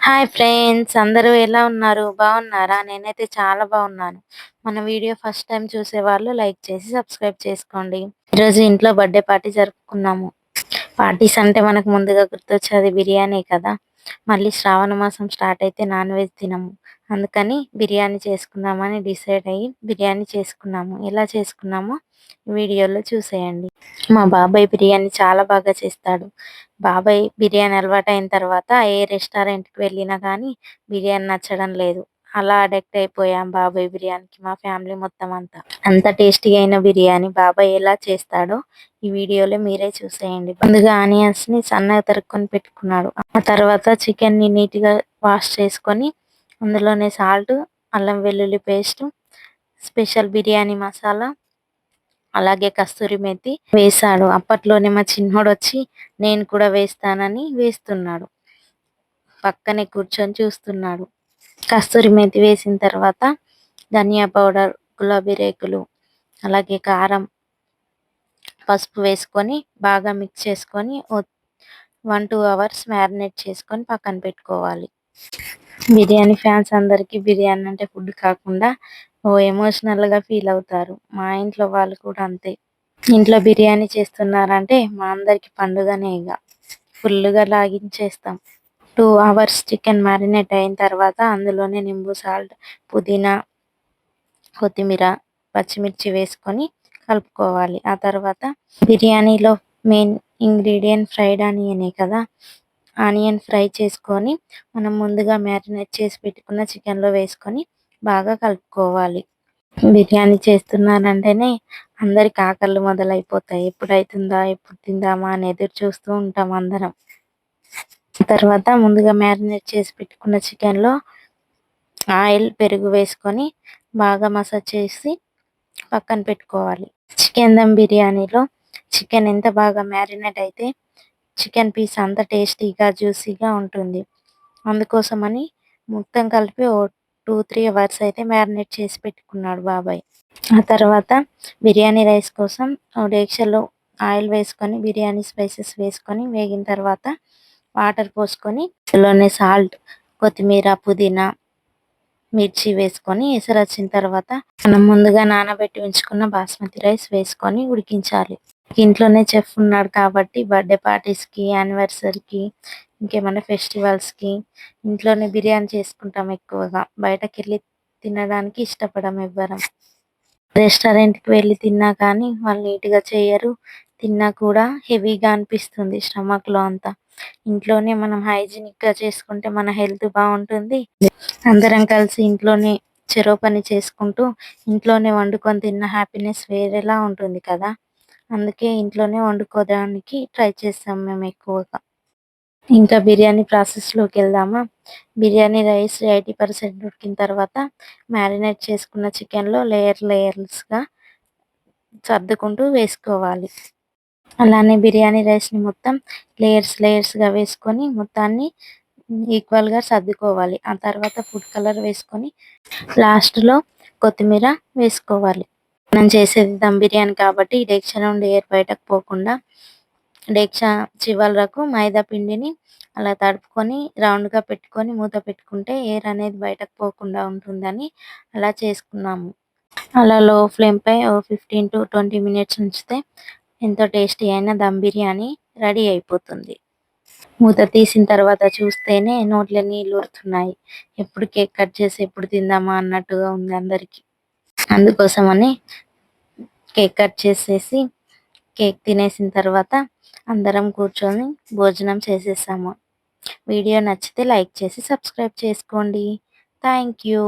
Hi friends, అందరూ ఎలా ఉన్నారు? బాగున్నారా? నేనైతే చాలా బాగున్నాను. మన వీడియో ఫస్ట్ టైం చూసేవాళ్ళు లైక్ చేసి సబ్స్క్రైబ్ చేసుకోండి. ఈరోజు ఇంట్లో బర్త్డే పార్టీ జరుపుకున్నాము. పార్టీస్ అంటే మనకు ముందుగా గుర్తొచ్చేది బిర్యానీ కదా! మళ్ళీ శ్రావణ మాసం స్టార్ట్ అయితే నాన్ వెజ్ తినము. అందుకని బిర్యానీ చేసుకుందామని డిసైడ్ అయ్యి బిర్యానీ చేసుకున్నాము. ఎలా చేసుకున్నామో వీడియోలో చూసేయండి. మా బాబాయ్ బిర్యానీ చాలా బాగా చేస్తాడు. బాబాయ్ బిర్యానీ అలవాటయిన తర్వాత ఏ రెస్టారెంట్‌కి వెళ్ళినా కానీ బిర్యానీ నచ్చడం లేదు. అలా అడిక్ట్ అయిపోయాం బాబాయ్ బిర్యానీకి మా ఫ్యామిలీ మొత్తం అంతా. అంత టేస్టీ అయిన బిర్యానీ బాబాయ్ ఎలా చేస్తాడో ఈ వీడియోలో మీరే చూసేయండి. ముందుగా ఆనియన్స్‌ని సన్నగా తరుక్కొని పెట్టుకున్నాడు. ఆ తర్వాత చికెన్‌ని నీట్‌గా వాష్ చేసుకొని అందులోనే సాల్ట్, అల్లం వెల్లుల్లి పేస్ట్, స్పెషల్ బిర్యానీ మసాలా, అలాగే కస్తూరి మేతి వేశాడు. అప్పట్లోనే మా చిన్నోడొచ్చి నేను కూడా వేస్తానని వేస్తున్నాడు. పక్కనే కూర్చొని చూస్తున్నాడు. కస్తూరి మేతి వేసిన తర్వాత ధనియా పౌడర్, గులాబీ రేకులు, అలాగే కారం, పసుపు వేసుకొని బాగా మిక్స్ చేసుకొని 1-2 అవర్స్ మ్యారినేట్ చేసుకొని పక్కన పెట్టుకోవాలి. బిర్యానీ ఫ్యాన్స్ అందరికీ బిర్యానీ అంటే ఫుడ్ కాకుండా ఎమోషనల్‌గా ఫీల్ అవుతారు. మా ఇంట్లో వాళ్ళు కూడా అంతే. ఇంట్లో బిర్యానీ చేస్తున్నారంటే మా అందరికి పండుగనే ఇగ. ఫుల్‌గా లాగించేస్తాం. 2 అవర్స్ చికెన్ మ్యారినేట్ అయిన తర్వాత అందులోనే నింబు సాల్ట్, పుదీనా, కొత్తిమీర, పచ్చిమిర్చి వేసుకొని కలుపుకోవాలి. ఆ తర్వాత బిర్యానీలో మెయిన్ ఇంగ్రీడియెంట్ ఫ్రైడ్ ఆనియనే కదా! ఆనియన్ ఫ్రై చేసుకొని మనం ముందుగా మ్యారినేట్ చేసి పెట్టుకున్న చికెన్‌లో వేసుకొని బాగా కలుపుకోవాలి. బిర్యానీ చేస్తున్నానంటేనే అందరికి ఆకళ్ళు మొదలైపోతాయి. ఎప్పుడైతుందా? ఎప్పుడు తిందామా? అని ఎదురు చూస్తూ ఉంటాం అందరం. తర్వాత ముందుగా మ్యారినేట్ చేసి పెట్టుకున్న చికెన్‌లో ఆయిల్, పెరుగు వేసుకొని బాగా మసాజ్ చేసి పక్కన పెట్టుకోవాలి. చికెన్ దమ్ బిర్యానీలో చికెన్ ఎంత బాగా మ్యారినేట్ అయితే చికెన్ పీస్ అంత టేస్టీగా, జ్యూసీగా ఉంటుంది. అందుకోసమని మొత్తం కలిపి 2-3 అవర్స్ అయితే మ్యారినేట్ చేసి పెట్టుకున్నాడు బాబాయ్. ఆ తర్వాత బిర్యానీ రైస్ కోసం డేక్షలో ఆయిల్ వేసుకొని బిర్యానీ స్పైసెస్ వేసుకొని వేగిన తర్వాత వాటర్ పోసుకొని అందులోనే సాల్ట్, కొత్తిమీర, పుదీనా, మిర్చి వేసుకొని ఎసరొచ్చిన తర్వాత మనం ముందుగా నానబెట్టి ఉంచుకున్న బాస్మతి రైస్ వేసుకొని ఉడికించాలి. ఇంట్లోనే చెఫ్ ఉన్నాడు కాబట్టి బర్త్డే పార్టీస్‌కి, యానివర్సరీకి, ఇంకేమైనా ఫెస్టివల్స్‌కి ఇంట్లోనే బిర్యానీ చేసుకుంటాం ఎక్కువగా. బయటకెళ్ళి తినడానికి ఇష్టపడం ఎవ్వరం. రెస్టారెంట్‌కి వెళ్లి తిన్నా కానీ వాళ్ళు నీట్‌గా చేయరు. తిన్నా కూడా హెవీగా అనిపిస్తుంది స్టమక్‌లో అంతా. ఇంట్లోనే మనం హైజీనిక్‌గా చేసుకుంటే మన హెల్త్ బావుంటుంది. అందరం కలిసి ఇంట్లోనే చెరో పని చేసుకుంటూ ఇంట్లోనే వండుకొని తిన్న హ్యాపీనెస్ వేరేలా ఉంటుంది కదా! అందుకే ఇంట్లోనే వండుకోవడానికి ట్రై చేస్తాం మేము ఎక్కువగా. ఇంకా బిర్యానీ ప్రాసెస్‌లోకెళ్దామా? బిర్యానీ రైస్ 80% ఉడికిన తర్వాత మ్యారినేట్ చేసుకున్న చికెన్‌లో లేయర్స్‌గా సర్దుకుంటూ వేసుకోవాలి. అలానే బిర్యానీ రైస్‌ని మొత్తం లేయర్స్‌గా వేసుకొని మొత్తాన్ని ఈక్వల్‌గా సర్దుకోవాలి. ఆ తర్వాత ఫుడ్ కలర్ వేసుకొని లాస్ట్‌లో కొత్తిమీర వేసుకోవాలి. మనం చేసేది దమ్ బిర్యానీ కాబట్టి డేక్షా నుండి ఎయిర్ బయటకు పోకుండా డేక్షా చివరకు మైదా పిండిని అలా తడుపుకొని రౌండ్‌గా పెట్టుకొని మూత పెట్టుకుంటే ఎయిర్ అనేది బయటకు పోకుండా ఉంటుందని అలా చేసుకున్నాము. అలా లో ఫ్లేమ్‌పై ఓ 15-20 మినిట్స్ ఉంచితే ఎంతో టేస్టీ అయిన దమ్ బిర్యానీ రెడీ అయిపోతుంది. మూత తీసిన తర్వాత చూస్తేనే నోట్లో నీళ్ళు ఊరుతున్నాయి. ఎప్పుడు కేక్ కట్ చేసి ఎప్పుడు తిందామా అన్నట్టుగా ఉంది అందరికి. అందుకోసమని కేక్ కట్ చేసేసి కేక్ తినేసిన తర్వాత అందరం కూర్చొని భోజనం చేసేసాము. వీడియో నచ్చితే లైక్ చేసి సబ్స్క్రైబ్ చేసుకోండి. Thank you.